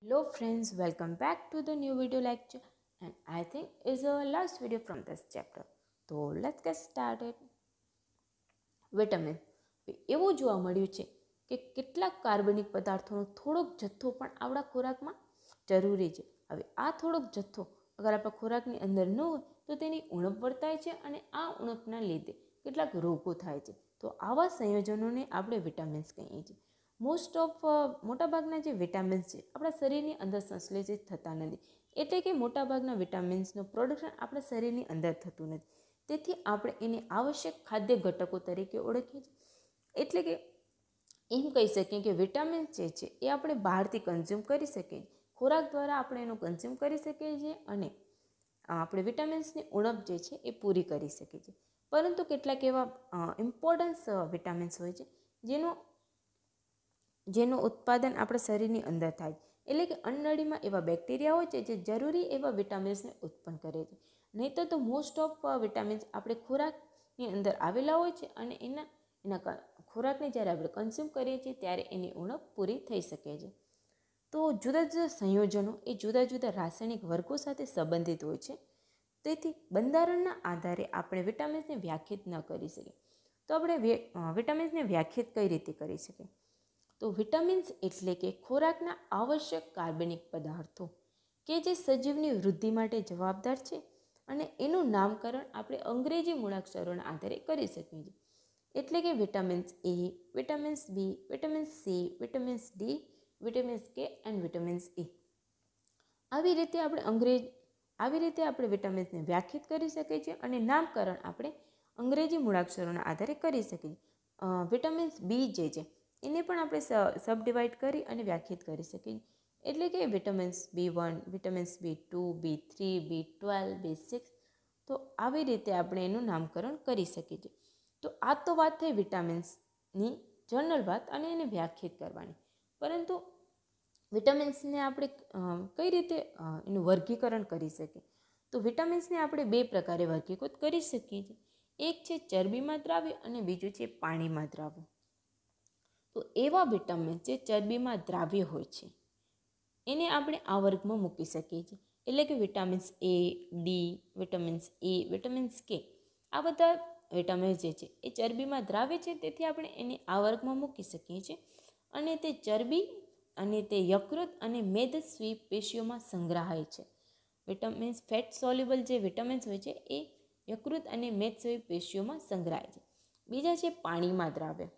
Hello friends, welcome back to the new video lecture and I think it's our last video from this chapter. So let's get started. Vitamin એવું જોવા મળ્યું છે કે કેટલાક કાર્બનિક પદાર્થોનો થોડોક જથ્થો પણ આપણા ખોરાકમાં જરૂરી છે. હવે આ થોડોક જથ્થો અગર આપણા ખોરાકની અંદર ન હોય તો તેની ઉણપ વર્તાય છે અને આ ઉણપના લીધે કેટલાક રોગો થાય છે. તો આવા સંયોજનોને આપણે વિટામિન્સ કહીએ છીએ. મોટાભાગના જે વિટામિન્સ છે આપણા શરીરની અંદર સંશ્લેષિત થતા નથી, એટલે કે મોટાભાગના વિટામિન્સનું પ્રોડક્શન આપણા શરીરની અંદર થતું નથી. તેથી આપણે એને આવશ્યક ખાદ્ય ઘટકો તરીકે ઓળખીએ છીએ. એટલે કે એમ કહી શકીએ કે વિટામિન્સ જે છે એ આપણે બહારથી કન્ઝ્યુમ કરી શકીએ છીએ, ખોરાક દ્વારા આપણે એનું કન્ઝ્યુમ કરી શકીએ છીએ અને આપણે વિટામિન્સની ઉણપ જે છે એ પૂરી કરી શકીએ છીએ. પરંતુ કેટલાક એવા ઇમ્પોર્ટન્સ વિટામિન્સ હોય છે જેનું ઉત્પાદન આપણા શરીરની અંદર થાય, એટલે કે અન્નનળીમાં એવા બેક્ટેરિયા હોય છે જે જરૂરી એવા વિટામિન્સને ઉત્પન્ન કરે છે. નહીં તો મોસ્ટ ઓફ વિટામિન્સ આપણે ખોરાકની અંદર આવેલા હોય છે અને એના ખોરાકને જ્યારે આપણે કન્ઝ્યુમ કરીએ છીએ ત્યારે એની ઉણપ પૂરી થઈ શકે છે. તો જુદા જુદા સંયોજનો એ જુદા જુદા રાસાયણિક વર્ગો સાથે સંબંધિત હોય છે. તેથી બંધારણના આધારે આપણે વિટામિન્સને વ્યાખ્યાયિત ન કરી શકીએ. તો આપણે વિટામિન્સને વ્યાખ્યાયિત કઈ રીતે કરી શકીએ? તો વિટામિન્સ એટલે કે ખોરાકના આવશ્યક કાર્બનિક પદાર્થો કે જે સજીવની વૃદ્ધિ માટે જવાબદાર છે અને એનું નામકરણ આપણે અંગ્રેજી મૂળાક્ષરોના આધારે કરી શકીએ છીએ. એટલે કે vitamins A, vitamins B, vitamins C, vitamins D, vitamins K and vitamins A. આવી રીતે આપણે વિટામિન્સને વ્યાખ્યાયિત કરી શકીએ છીએ અને નામકરણ આપણે અંગ્રેજી મૂળાક્ષરોના આધારે કરી શકીએ છીએ. વિટામિન્સ બી જે છે એને પણ આપણે સબડિવાઈડ કરી અને વ્યાખ્યાયિત કરી શકીએ. એટલે કે vitamins B1, vitamins B2, B3, B12, B6. તો આવી રીતે આપણે એનું નામકરણ કરી શકીએ છીએ. તો આ તો વાત થઈ વિટામિન્સની જનરલ વાત અને એને વ્યાખ્યાયિત કરવાની. પરંતુ વિટામિન્સને આપણે કઈ રીતે એનું વર્ગીકરણ કરી શકીએ? તો વિટામિન્સને આપણે બે પ્રકારે વર્ગીકૃત કરી શકીએ છીએ. એક છે ચરબીમાં દ્રાવ્ય અને બીજું છે પાણીમાં દ્રાવ્ય. તો એવા વિટામિન્સ જે ચરબીમાં દ્રાવ્ય હોય છે એને આપણે આ વર્ગમાં મૂકી શકીએ છીએ. એટલે કે vitamins A, D, vitamins A, vitamins કે, આ બધા વિટામિન્સ જે છે એ ચરબીમાં દ્રાવ્ય છે, તેથી આપણે એને આ વર્ગમાં મૂકી શકીએ છીએ. અને તે ચરબી અને તે યકૃત અને મેદસ્વી પેશીઓમાં સંગ્રહાય છે. વિટામિન્સ ફેટ સોલ્યુબલ જે વિટામિન્સ હોય છે એ યકૃત અને મેદસ્વી પેશીઓમાં સંગ્રહાય છે. બીજા છે પાણીમાં દ્રાવ્ય.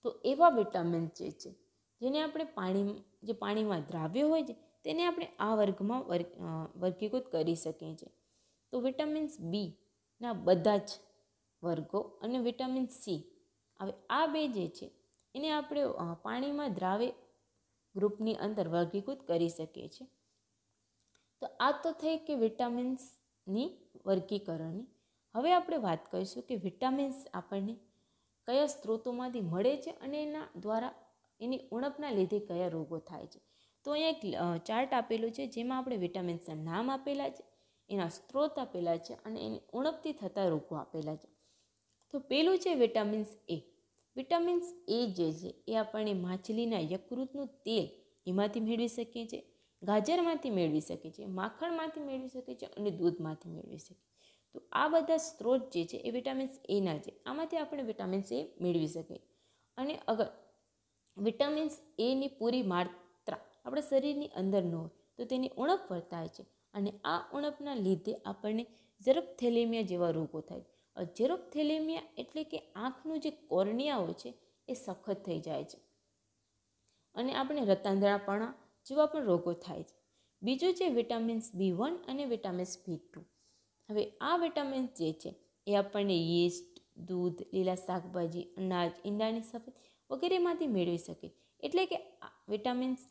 તો એવા વિટામિન્સ જે છે જેને આપણે પાણીમાં દ્રાવ્ય હોય છે તેને આપણે આ વર્ગમાં વર્ગીકૃત કરી શકીએ છીએ. તો વિટામિન્સ બીના બધા જ વર્ગો અને વિટામિન સી, હવે આ બે જે છે એને આપણે પાણીમાં દ્રાવ્ય ગ્રુપની અંદર વર્ગીકૃત કરી શકીએ છીએ. તો આ તો થઈ કે વિટામિન્સની વર્ગીકરણની. હવે આપણે વાત કરીશું કે વિટામિન્સ આપણને કયા સ્ત્રોતોમાંથી મળે છે અને એના દ્વારા એની ઉણપના લીધે કયા રોગો થાય છે. તો અહીંયા એક ચાર્ટ આપેલું છે જેમાં આપણે વિટામિન્સના નામ આપેલા છે, એના સ્ત્રોત આપેલા છે અને એની ઉણપથી થતા રોગો આપેલા છે. તો પેલું છે વિટામિન્સ એ. વિટામિન્સ એ જે છે એ આપણને માછલીના યકૃતનું તેલ એમાંથી મેળવી શકીએ છીએ, ગાજરમાંથી મેળવી શકીએ છીએ, માખણમાંથી મેળવી શકીએ છીએ અને દૂધમાંથી મેળવી શકીએ. તો આ બધા સ્ત્રોત જે છે એ વિટામિન્સ એના છે. આમાંથી આપણે વિટામિન્સ એ મેળવી શકીએ. અને અગર વિટામિન્સ એની પૂરી માત્રા આપણા શરીરની અંદર ન હોય તો તેની ઉણપ વર્તાય છે અને આ ઉણપના લીધે આપણને ઝેરોપ્થેલેમિયા જેવા રોગો થાય. ઝેરોપ્થેલેમિયા એટલે કે આંખનું જે કોર્નિયા હોય છે એ સખત થઈ જાય છે અને આપણે રતાંધળાપણા જેવા પણ રોગો થાય છે. બીજું છે વિટામિન્સ B1 અને વિટામિન્સ B2. હવે આ વિટામિન્સ જે છે એ આપણને યીસ્ટ, દૂધ, લીલા શાકભાજી, અનાજ, ઈંડાની સફેદ વગેરેમાંથી મેળવી શકીએ. એટલે કે વિટામિન્સ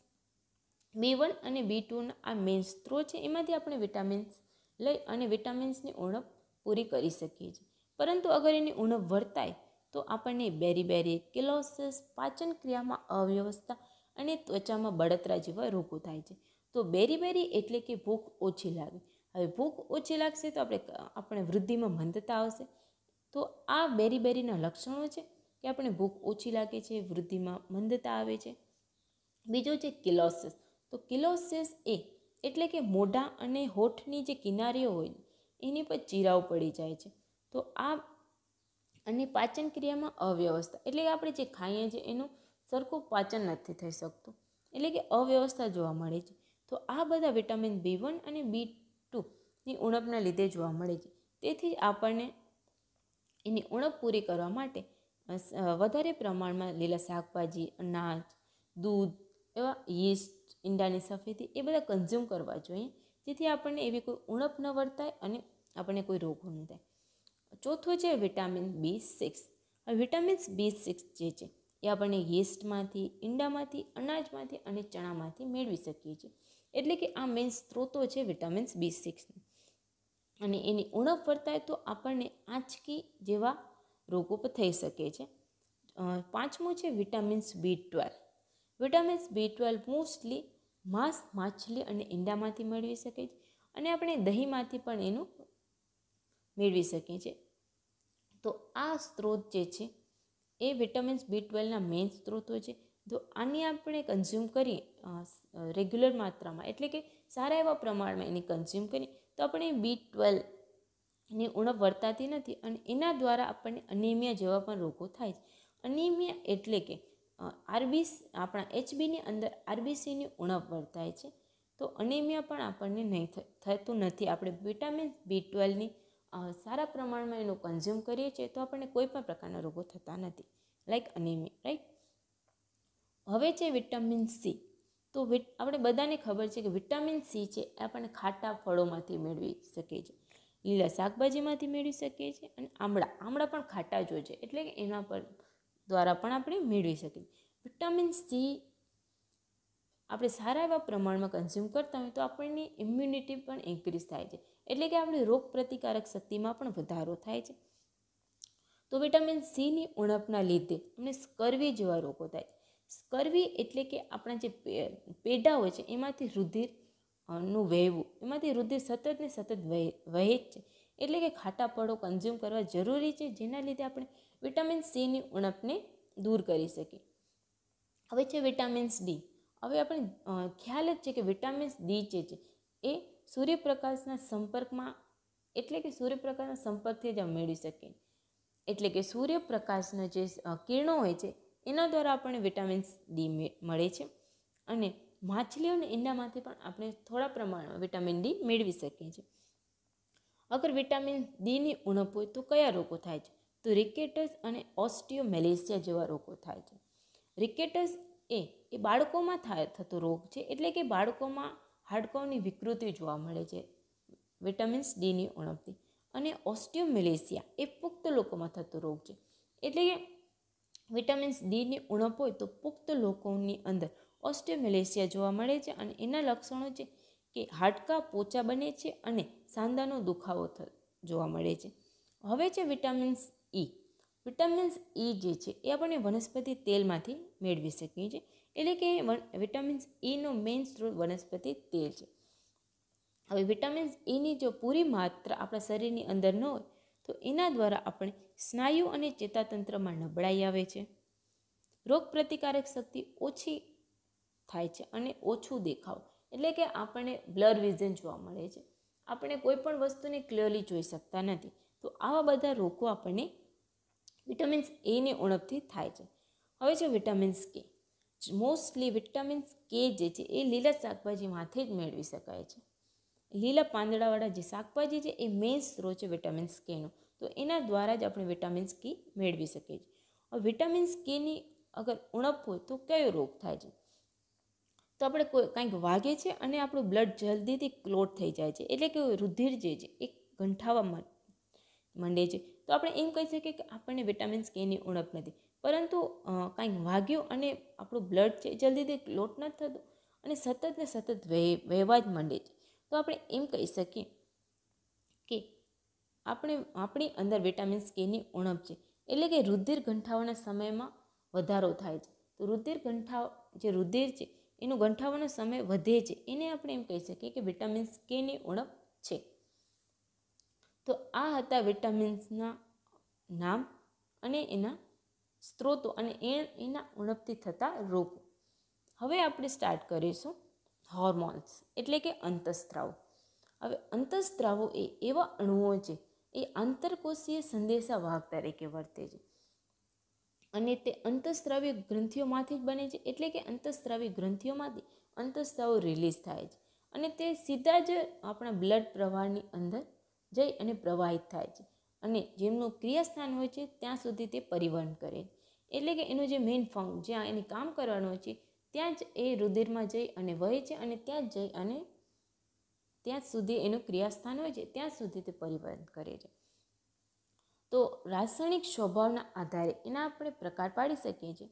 B1 અને B2ના આ મેઇન સ્ત્રોત છે, એમાંથી આપણે વિટામિન્સ લઈ અને વિટામિન્સની ઉણપ પૂરી કરી શકીએ છીએ. પરંતુ અગર એની ઉણપ વર્તાય તો આપણને બેરીબેરી, કિલોસિસ, પાચન ક્રિયામાં અવ્યવસ્થા અને ત્વચામાં બળતરા જેવા રોગો થાય છે. તો બેરીબેરી એટલે કે ભૂખ ઓછી લાગે. હવે ભૂખ ઓછી લાગશે તો આપણે વૃદ્ધિમાં મંદતા આવશે. તો આ બેરીબેરીના લક્ષણો છે કે આપણે ભૂખ ઓછી લાગે છે, વૃદ્ધિમાં મંદતા આવે છે. બીજો છે કિલોસિસ. તો તો કિલોસિસ એટલે કે મોઢા અને હોઠની જે કિનારીઓ હોય એની પર ચીરાઓ પડી જાય છે. તો આ અને પાચન ક્રિયામાં અવ્યવસ્થા એટલે કે આપણે જે ખાઈએ છીએ એનું સરખું પાચન નથી થઈ શકતું, એટલે કે અવ્યવસ્થા જોવા મળે છે. તો આ બધા વિટામિન B1 અને B2ની ઉણપના લીધે જોવા મળે છે. તેથી જ આપણને એની ઉણપ પૂરી કરવા માટે વધારે પ્રમાણમાં લીલા શાકભાજી, અનાજ, દૂધ, એવા યીસ્ટ, ઈંડાની સફેદી એ બધા કન્ઝ્યુમ કરવા જોઈએ, જેથી આપણને એવી કોઈ ઉણપ ન વર્તાય અને આપણને કોઈ રોગો ન થાય. ચોથું છે વિટામિન B6. હવે વિટામિન B6 જે છે એ આપણને યીસ્ટમાંથી, ઈંડામાંથી, અનાજમાંથી અને ચણામાંથી મેળવી શકીએ છીએ. એટલે કે આ મેઇન સ્ત્રોતો છે વિટામિન B6. અને એની ઉણપ વર્તાય તો આપણને આંચકી જેવા રોગો પણ થઈ શકે છે. પાંચમું છે vitamins B12. Vitamins B12 mostly માંસ, માછલી અને ઈંડામાંથી મેળવી શકે છે અને આપણે દહીંમાંથી પણ એનું મેળવી શકીએ છીએ. તો આ સ્ત્રોત જે છે એ વિટામિન્સ B12ના મેઇન સ્ત્રોતો છે. તો આની આપણે કન્ઝ્યુમ કરીએ રેગ્યુલર માત્રામાં, એટલે કે સારા એવા પ્રમાણમાં એની કન્ઝ્યુમ કરીએ તો આપણે B12ની ઉણપ વર્તાતી નથી અને એના દ્વારા આપણને અનિમિયા જેવા પણ રોગો થાય છે. અનિમિયા એટલે કે આપણા HBની અંદર RBCની ઉણપ વર્તાય છે. તો અનિમિયા પણ આપણને નહીં થતું નથી. આપણે વિટામિન B12ની સારા પ્રમાણમાં એનું કન્ઝ્યુમ કરીએ છીએ તો આપણને કોઈ પણ પ્રકારના રોગો થતા નથી, લાઈક અનિમિયા, રાઈટ. હવે છે વિટામિન C. તો આપણે બધાને ખબર છે કે વિટામિન C છે એ આપણને ખાટા ફળોમાંથી મેળવી શકીએ છીએ, લીલા શાકભાજીમાંથી મેળવી શકીએ છીએ અને આમળા પણ ખાટા જ હોય છે, એટલે કે એના પર દ્વારા પણ આપણે મેળવી શકીએ. વિટામિન C આપણે સારા એવા પ્રમાણમાં કન્ઝ્યુમ કરતા હોય તો આપણની ઇમ્યુનિટી પણ ઇન્ક્રીઝ થાય છે, એટલે કે આપણી રોગ પ્રતિકારક શક્તિમાં પણ વધારો થાય છે. તો વિટામિન Cની ઉણપના લીધે અમને સ્કર્વી જેવા રોગો થાય છે. સ્કર્વી એટલે કે આપણા જે પેઢા હોય છે એમાંથી રુધિરનું વહેવું, એમાંથી રુધિર સતત ને સતત વહે જ છે, એટલે કે ખાટા ફળો કન્ઝ્યુમ કરવા જરૂરી છે, જેના લીધે આપણે વિટામિન Cની ઉણપને દૂર કરી શકીએ. હવે છે વિટામિન્સ D. હવે આપણે ખ્યાલ જ છે કે વિટામિન્સ D જે છે એ સૂર્યપ્રકાશના સંપર્કમાં, એટલે કે સૂર્યપ્રકાશના સંપર્કથી જ મેળવી શકીએ. એટલે કે સૂર્યપ્રકાશના જે કિરણો હોય છે એના દ્વારા આપણને વિટામિન્સ D મળે છે અને માછલીઓ અને ઈંડામાંથી પણ આપણે થોડા પ્રમાણમાં વિટામિન D મેળવી શકીએ છીએ. અગર વિટામિન Dની ઉણપ હોય તો કયા રોગો થાય છે? તો રિકેટસ અને ઓસ્ટિયોમેલેસિયા જેવા રોગો થાય છે. રિકેટસ એ બાળકોમાં થતો રોગ છે, એટલે કે બાળકોમાં હાડકાંની વિકૃતિ જોવા મળે છે વિટામિન્સ Dની ઉણપથી. અને ઓસ્ટિયોમેલેસિયા એ પુખ્ત લોકોમાં થતો રોગ છે, એટલે કે વિટામિન્સ Dની ઉણપ હોય તો પુખ્ત લોકોની અંદર ઓસ્ટિયોમેલેસિયા જોવા મળે છે અને એના લક્ષણો છે કે હાડકાં પોચા બને છે અને સાંધાનો દુખાવો જોવા મળે છે. હવે છે વિટામિન્સ E. વિટામિન્સ E જે છે એ આપણને વનસ્પતિ તેલમાંથી મેળવી શકીએ છીએ, એટલે કે વિટામિન્સ Eનો મેઇન સ્ત્રોત વનસ્પતિ તેલ છે. હવે વિટામિન્સ Eની જો પૂરી માત્રા આપણા શરીરની અંદર ન હોય તો એના દ્વારા આપણે સ્નાયુ અને ચેતાતંત્રમાં નબળાઈ આવે છે, રોગ પ્રતિકારક શક્તિ ઓછી થાય છે અને ઓછું દેખાવ, એટલે કે આપણને બ્લર વિઝન જોવા મળે છે, આપણે કોઈ પણ વસ્તુને ક્લિયરલી જોઈ શકતા નથી. તો આવા બધા રોગો આપણને વિટામિન્સ Eની ઉણપથી થાય છે. હવે છે vitamins K. Mostly vitamins K જે છે એ લીલા શાકભાજીમાંથી જ મેળવી શકાય છે. લીલા પાંદડાવાળા જે શાકભાજી છે એ મેઇન સ્ત્રોત છે વિટામિન્સ Kનો, તો એના દ્વારા જ આપણે વિટામિન્સ K મેળવી શકીએ છીએ. હવે વિટામિન્સ Kની અગર ઉણપ હોય તો કયો રોગ થાય છે? તો આપણે કંઈક વાગે છે અને આપણું બ્લડ જલ્દીથી ક્લોટ થઈ જાય છે, એટલે કે રુધિર જે છે એ ગંઠાવા માંડે છે. તો આપણે એમ કહી શકીએ કે આપણને વિટામિન્સ Kની ઉણપ નથી, પરંતુ કંઈક વાગ્યું અને આપણું બ્લડ છે જલ્દીથી ક્લોટ નથી થતું અને સતત ને સતત વહેવા જ માંડે છે. તો આપણે એમ કહી શકીએ કે આપણી અંદર વિટામિન્સ Kની ઉણપ છે, એટલે કે રુધિર ગંઠાવાના સમયમાં વધારો થાય છે. તો જે રુધિર છે એનું ગંઠાવાનો સમય વધે છે, એને આપણે એમ કહી શકીએ કે વિટામિન્સ Kની ઉણપ છે. તો આ હતા વિટામિન્સના નામ અને એના સ્ત્રોતો અને એના ઉણપથી થતા રોગો. હવે આપણે સ્ટાર્ટ કરીશું હોર્મોન્સ એટલે કે અંતઃસ્ત્રાવો. હવે અંતઃસ્ત્રાવો એ એવા અણુઓ છે એ આંતરકોષીય સંદેશાવાહક તરીકે વર્તે છે અને તે અંતઃસ્ત્રાવી ગ્રંથિઓમાંથી જ બને છે. એટલે કે અંતઃસ્ત્રાવી ગ્રંથિઓમાંથી અંતઃસ્ત્રાવો રિલીઝ થાય છે અને તે સીધા જ આપણા બ્લડ પ્રવાહની અંદર જઈ અને પ્રવાહિત થાય છે અને જેમનું ક્રિયાસ્થાન હોય છે ત્યાં સુધી તે પરિવહન કરે છે. એટલે કે એનું જે મેઇન જ્યાં એને કામ કરવાનું હોય છે ત્યાં જ એ રુધિરમાં જઈ અને વહે છે અને ત્યાં જ જઈ અને ત્યાં સુધી એનું ક્રિયાસ્થાન હોય છે ત્યાં સુધી તે પરિવહન કરે છે. તો રાસાયણિક સ્વભાવના આધારે એના આપણે પ્રકાર પાડી શકીએ છીએ.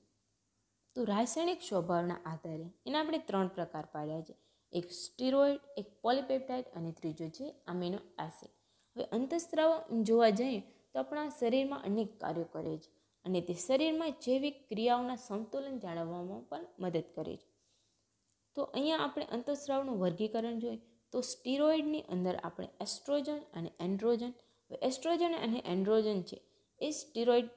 તો રાસાયણિક સ્વભાવના આધારે એના આપણે 3 પ્રકાર પાડ્યા છે. એક સ્ટીરોઇડ, એક પોલીપેપ્ટાઇડ અને ત્રીજો છે અમીનો એસિડ. હવે અંતઃસ્ત્રાવ જોવા જઈએ તો આપણા શરીરમાં અનેક કાર્યો કરે છે અને તે શરીરમાં જૈવિક ક્રિયાઓના સંતુલન જાળવવામાં પણ મદદ કરે છે. તો અહીંયા આપણે અંતઃસ્ત્રાવનું વર્ગીકરણ જોઈએ તો સ્ટીરોઇડની અંદર આપણે એસ્ટ્રોજન અને એન્ડ્રોજન. એસ્ટ્રોજન અને એન્ડ્રોજન છે એ સ્ટીરોઇડ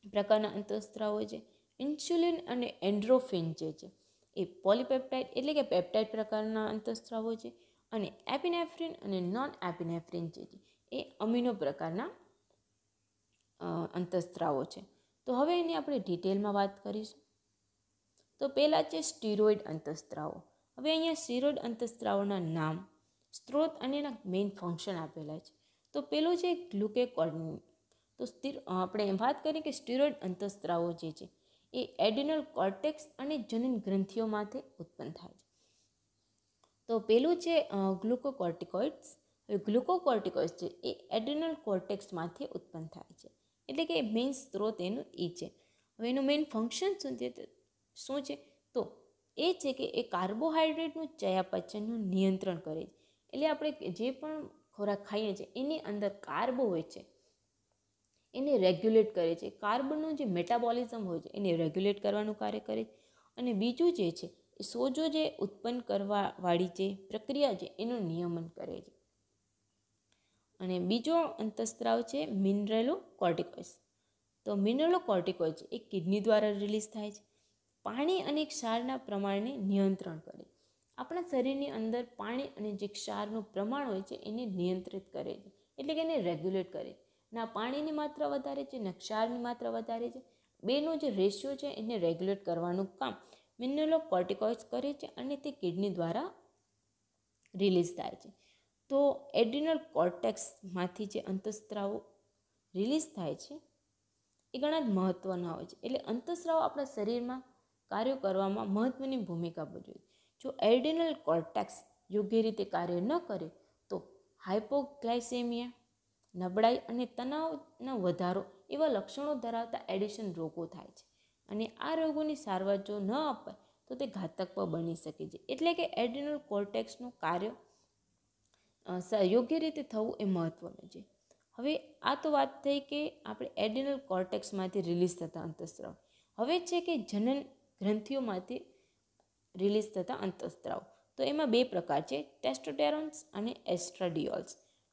પ્રકારના અંતઃસ્ત્રાવો છે. ઇન્સ્યુલિન અને એન્ડ્રોફિન જે છે એ પોલીપેપ્ટાઇડ એટલે કે પેપ્ટાઇડ પ્રકારના અંતઃસ્ત્રાવો છે અને એપિનેફ્રિન અને નોન એપિનેફ્રિન જે છે એ અમીનો પ્રકારના અંતઃસ્ત્રાવો છે. તો હવે એની આપણે ડિટેલમાં વાત કરીશું. તો પહેલાં છે સ્ટીરોઇડ અંતઃસ્ત્રાવો. હવે અહીંયા સ્ટીરોઇડ અંતઃસ્ત્રાવોના નામ, સ્ત્રોત અને એના મેઇન ફંક્શન આપેલા છે. તો પેલું છે ગ્લુકેકોર્ટિકોઇડ. તો આપણે વાત કરીએ કે સ્ટીરોઇડ અંતઃસ્ત્રાવો જે છે એ એડિનલ કોર્ટેક્સ અને જનન ગ્રંથિઓમાંથી ઉત્પન્ન થાય છે. તો પેલું છે ગ્લુકોકોર્ટિકોઇડ્સ. હવે ગ્લુકોકોર્ટિકોઇડ્સ છે એ એડિનલ કોર્ટેક્સમાંથી ઉત્પન્ન થાય છે. એટલે કે મેઇન સ્ત્રોત એનું એ છે. હવે એનું મેઇન ફંક્શન શું છે તો એ છે કે એ કાર્બોહાઈડ્રેટનું ચયાપચયનું નિયંત્રણ કરે છે. એટલે આપણે જે પણ ખોરાક ખાઈએ છીએ એની અંદર કાર્બ હોય છે એને રેગ્યુલેટ કરે છે. કાર્બનું જે મેટાબોલિઝમ હોય છે એને રેગ્યુલેટ કરવાનું કાર્ય કરે છે. અને બીજું જે છે એ સોજો જે ઉત્પન્ન કરવાવાળી જે પ્રક્રિયા છે એનું નિયમન કરે છે. અને બીજો અંતઃસ્ત્રાવ છે મિનરલોકોર્ટિકોઇડ્સ. તો મિનરલોકોર્ટિકોઇડ્સ એ કિડની દ્વારા રિલીઝ થાય છે. પાણી અને ક્ષારના પ્રમાણને નિયંત્રણ કરે. આપણા શરીરની અંદર પાણી અને જે ક્ષારનું પ્રમાણ હોય છે એને નિયંત્રિત કરે છે. એટલે કે એને રેગ્યુલેટ કરે છે. ના પાણીની માત્રા વધારે છે ના ક્ષારની માત્રા વધારે છે. બેનો જે રેશિયો છે એને રેગ્યુલેટ કરવાનું કામ મિનરલોકોર્ટિકોઇડ્સ કરે છે અને તે કિડની દ્વારા રિલીઝ થાય છે. તો એડ્રિનલ કોર્ટેક્સમાંથી જે અંતઃસ્ત્રાવો રિલીઝ થાય છે એ ઘણા જ મહત્ત્વના હોય છે. એટલે અંતઃસ્ત્રાવો આપણા શરીરમાં કાર્યો કરવામાં મહત્ત્વની ભૂમિકા ભજવે છે. જો એડ્રિનલ કોર્ટેક્સ યોગ્ય રીતે કાર્ય ન કરે તો હાઇપોગ્લાયસેમિયા, નબળાઈ અને તણાવનો વધારો એવા લક્ષણો ધરાવતા એડિશન રોગો થાય છે. અને આ રોગોની સારવાર જો ન અપાય તો તે ઘાતક પણ બની શકે છે. એટલે કે એડ્રિનલ કોર્ટેક્સનું કાર્ય યોગ્ય રીતે થવું એ મહત્ત્વનું છે. હવે આ તો વાત થઈ કે આપણે એડ્રિનલ કોર્ટેક્સમાંથી રિલીઝ થતા અંતઃસ્ત્રાવ. હવે છે કે જનન ગ્રંથિઓમાંથી રિલીઝ થતા અંતઃસ્ત્રાવ. તો એમાં 2 પ્રકાર છે, ટેસ્ટોસ્ટેરોન્સ અને એસ્ટ્રાડિયોલ્સ.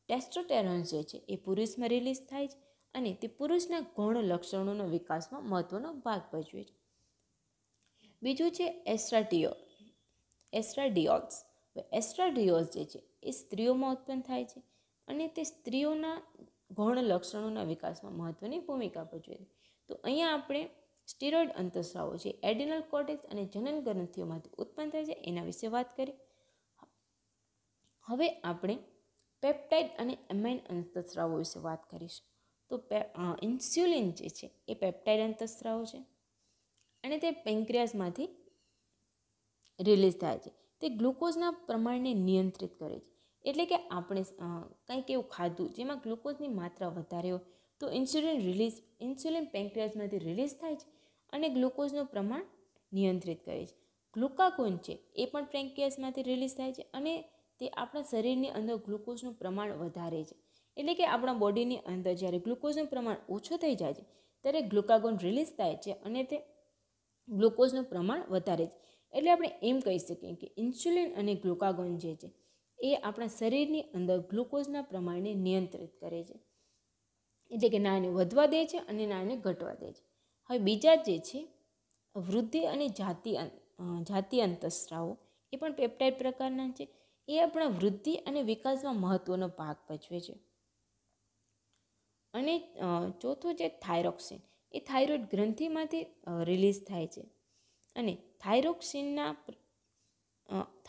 ટેસ્ટોસ્ટેરોન્સ જે છે એ પુરુષમાં રિલીઝ થાય છે અને તે પુરુષના ગૌણ લક્ષણોના વિકાસમાં મહત્ત્વનો ભાગ ભજવે છે. બીજું છે એસ્ટ્રાડિયોલ્સ. એસ્ટ્રાડિયોલ્સ જે છે એ સ્ત્રીઓમાં ઉત્પન્ન થાય છે અને તે સ્ત્રીઓના ગૌણ લક્ષણોના વિકાસમાં મહત્ત્વની ભૂમિકા ભજવે છે. તો અહીંયા આપણે સ્ટીરોઇડ અંતઃસ્રાવો છે એડ્રિનલ કોર્ટેક્સ અને જનન ગ્રંથિઓમાંથી ઉત્પન્ન થાય છે એના વિશે વાત કરી. હવે આપણે પેપ્ટાઇડ અને એમાઇન અંતઃસ્રાવો વિશે વાત કરીશું. તો ઇન્સ્યુલિન જે છે એ પેપ્ટાઇડ અંતઃસ્રાવો છે અને તે પેન્ક્રિયાસમાંથી રિલીઝ થાય છે. તે ગ્લુકોઝના પ્રમાણને નિયંત્રિત કરે છે. એટલે કે આપણે કંઈક એવું ખાધું જેમાં ગ્લુકોઝની માત્રા વધારે હોય તો ઇન્સ્યુલિન પેન્ક્રિયાસમાંથી રિલીઝ થાય છે અને ગ્લુકોઝનું પ્રમાણ નિયંત્રિત કરે છે. ગ્લુકાગોન છે એ પણ પેન્ક્રિયાસમાંથી રિલીઝ થાય છે અને તે આપણા શરીરની અંદર ગ્લુકોઝનું પ્રમાણ વધારે છે. એટલે કે આપણા બોડીની અંદર જ્યારે ગ્લુકોઝનું પ્રમાણ ઓછું થઈ જાય છે ત્યારે ગ્લુકાગોન રિલીઝ થાય છે અને તે ગ્લુકોઝનું પ્રમાણ વધારે છે. એટલે આપણે એમ કહી શકીએ કે ઇન્સ્યુલિન અને ગ્લુકાગોન જે છે એ આપણા શરીરની અંદર ગ્લુકોઝના પ્રમાણને નિયંત્રિત કરે છે. એટલે કે ના એને વધવા દે છે અને ના એને ઘટવા દે છે. હવે બીજા જે છે વૃદ્ધિ અને જાતિ અંતઃસ્રાવો એ પણ પેપ્ટાઇડ પ્રકારના છે. એ આપણા વૃદ્ધિ અને વિકાસમાં મહત્ત્વનો ભાગ ભજવે છે. અને ચોથું છે થાઇરોક્સિન. એ થાઇરોઇડ ગ્રંથિમાંથી રિલીઝ થાય છે. અને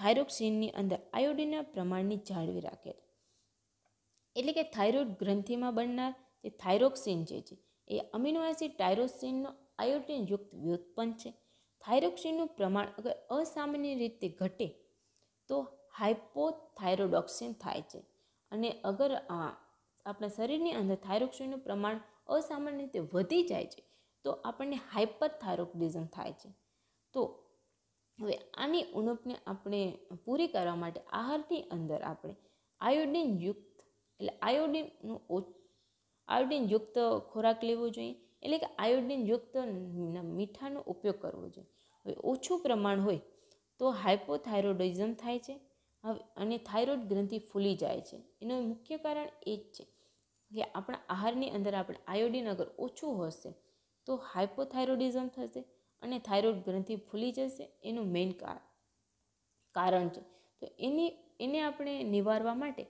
થાઇરોક્સિનની અંદર આયોડિનના પ્રમાણની જાળવી રાખે છે. એટલે કે થાઇરોઇડ ગ્રંથિમાં બનનાર જે થાઇરોક્સિન છે એ અમીનો એસિડ ટાયરોસિનનો આયોડિનયુક્ત વ્યુત્પન્ન છે. થાઇરોક્સિનનું પ્રમાણ અગર અસામાન્ય રીતે ઘટે તો હાઇપોથાઇરોડોક્સિન થાય છે. અને અગર આપણા શરીરની અંદર થાઇરોક્સિનનું પ્રમાણ અસામાન્ય રીતે વધી જાય છે તો આપણને હાઇપરથાઇરોઇડિઝમ થાય છે. તો હવે આની ઉણપને આપણે પૂરી કરવા માટે આહારની અંદર આપણે આયોડિનયુક્ત ખોરાક લેવો જોઈએ. એટલે કે આયોડિનયુક્ત મીઠાનો ઉપયોગ કરવો જોઈએ. હવે ઓછું પ્રમાણ હોય તો હાઇપોથાઇરોઇડિઝમ થાય છે. હવે અને થાઇરોઇડ ગ્રંથિ ફૂલી જાય છે. એનું મુખ્ય કારણ એ જ છે કે આપણા આહારની અંદર આપણે આયોડિન અગર ઓછું હશે તો હાઇપોથાઇરોઇડિઝમ થશે અને થાઇરોઇડ ગ્રંથિ ફૂલી જશે. એનું મેઇન કારણ છે. તો એને આપણે નિવારવા માટે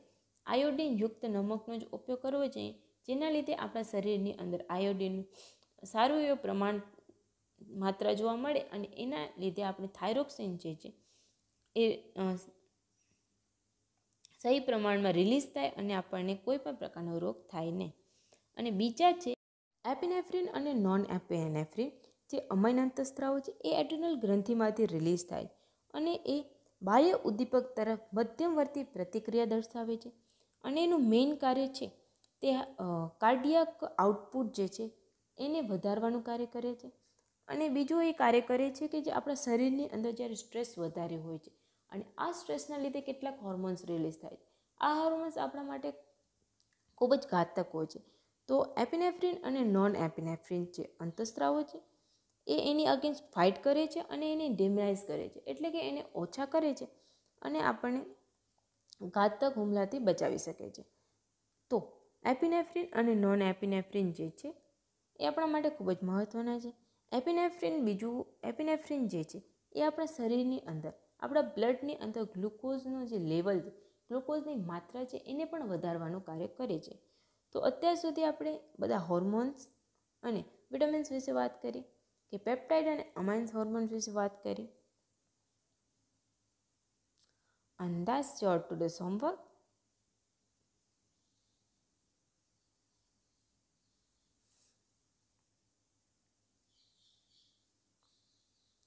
આયોડિનયુક્ત નમકનો જ ઉપયોગ કરવો જોઈએ, જેના લીધે આપણા શરીરની અંદર આયોડિનનું સારું એવું પ્રમાણ માત્રા જોવા મળે અને એના લીધે આપણે થાઇરોક્સિન જે છે એ સહી પ્રમાણમાં રિલીઝ થાય અને આપણને કોઈ પણ પ્રકારનો રોગ થાય નહીં. અને બીજા છે એપિનેફ્રિન અને નોન એપિનેફ્રિન. જે અમાઇન અંતઃસ્ત્રાવો છે એ એડ્રિનલ ગ્રંથિમાંથી રિલીઝ થાય અને એ બાહ્ય ઉદ્દીપક તરફ મધ્યમવર્તી પ્રતિક્રિયા દર્શાવે છે. અને એનું મેઇન કાર્ય છે તે કાર્ડિયાક આઉટપુટ જે છે એને વધારવાનું કાર્ય કરે છે. અને બીજું એ કાર્ય કરે છે કે જે આપણા શરીરની અંદર જ્યારે સ્ટ્રેસ વધારે હોય છે અને આ સ્ટ્રેસના લીધે કેટલાક હોર્મોન્સ રિલીઝ થાય છે. આ હોર્મોન્સ આપણા માટે ખૂબ જ ઘાતક હોય છે. તો એપિનેફ્રિન અને નોન એપિનેફ્રિન જે અંતઃસ્ત્રાવો છે એ એની અગેન્સ્ટ ફાઇટ કરે છે અને એને ડિમરાઇઝ કરે છે. એટલે કે એને ઓછા કરે છે અને આપણને ઘાતક હુમલાથી બચાવી શકે છે. તો એપિનેફ્રિન અને નોન એપિનેફ્રિન જે છે એ આપણા માટે ખૂબ જ મહત્ત્વના છે. એપિનેફ્રિન જે છે એ આપણા શરીરની અંદર આપણા બ્લડની અંદર ગ્લુકોઝનું જે લેવલ છે, ગ્લુકોઝની માત્રા છે એને પણ વધારવાનું કાર્ય કરે છે. તો અત્યાર સુધી આપણે બધા હોર્મોન્સ અને વિટામિન્સ વિશે વાત કરી, કે પેપ્ટાઇડ અને અમાઇન્સ હોર્મોન્સ વિશે વાત કરી. And that's your today's homework.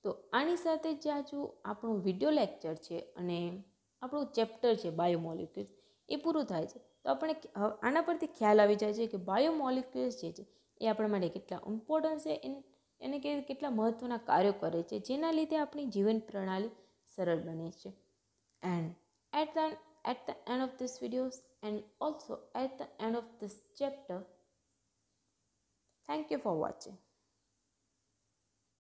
તો આની સાથે જ આજુ આપણું વિડીયો લેક્ચર છે અને આપણું ચેપ્ટર છે બાયોમોલિક્યુલ્સ એ પૂરું થાય છે. તો આપણે આના પરથી ખ્યાલ આવી જાય છે કે બાયોમોલિક્યુલ્સ જે છે એ આપણા માટે કેટલા ઇમ્પોર્ટન્ટ છે, એને કેટલા મહત્ત્વના કાર્યો કરે છે, જેના લીધે આપણી જીવન પ્રણાલી સરળ બને છે. And at the end of this videos and also at the end of this chapter, thank you for watching.